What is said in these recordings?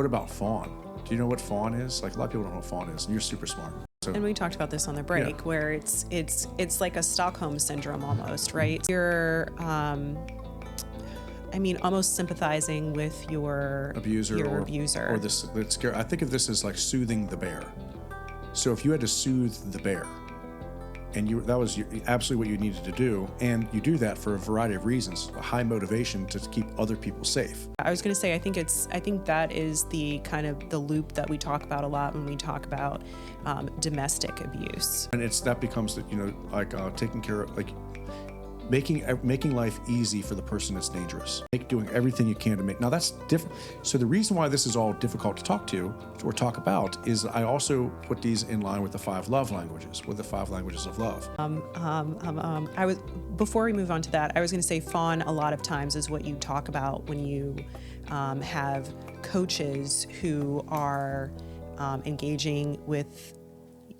what about fawn? Do you know what fawn is? Like, a lot of people don't know what fawn is, and you're super smart. So, and we talked about this on the break, where it's like a Stockholm syndrome almost, right? You're, almost sympathizing with your abuser. Or this. I think of this as like soothing the bear. So if you had to soothe the bear, and that was absolutely what you needed to do, and you do that for a variety of reasons, a high motivation to keep other people safe. I was going to say, I think that is the kind of the loop that we talk about a lot when we talk about domestic abuse. And that becomes taking care of, like, making life easy for the person that's dangerous. Doing everything you can to make. Now that's different. So the reason why this is all difficult to talk about is I also put these in line with the 5 love languages, with the 5 languages of love. Before we move on to that, I was going to say fawn a lot of times is what you talk about when you have coaches who are engaging with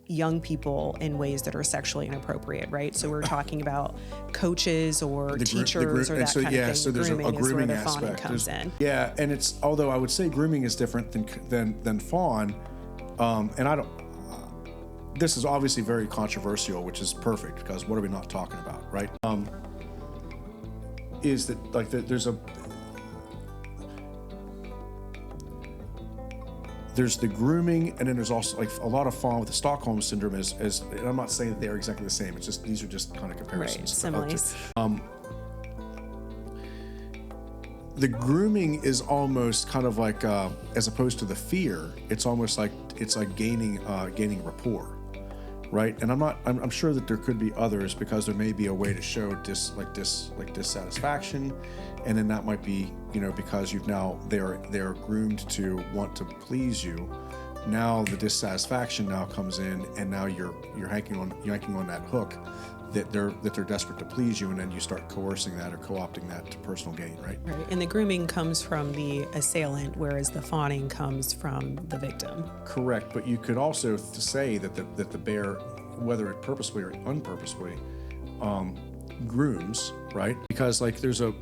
young people in ways that are sexually inappropriate, right? So we're talking about coaches or teachers or that kind of thing. So there's a grooming is where the fawning aspect. comes in. Yeah, and although I would say grooming is different than fawn, and I don't. This is obviously very controversial, which is perfect because what are we not talking about, right? Is that like there's the grooming, and then there's also like a lot of fawn with the Stockholm syndrome is and I'm not saying that they're exactly the same. It's just these are just kind of comparisons. Right, similes. The grooming is almost kind of like as opposed to the fear, it's almost like gaining rapport, right? And I'm sure that there could be others because there may be a way to show dissatisfaction, and then that might be because they're groomed to want to please you. Now the dissatisfaction now comes in, and now you're yanking on that hook that they're desperate to please you, and then you start coercing that or co-opting that to personal gain, right? Right. And the grooming comes from the assailant, whereas the fawning comes from the victim. Correct, but you could also say that the bear, whether it purposely or unpurposely, grooms, right? Because there's a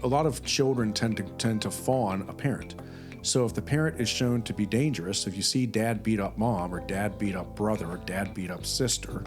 lot of children tend to fawn a parent. So if the parent is shown to be dangerous, if you see dad beat up mom or dad beat up brother or dad beat up sister,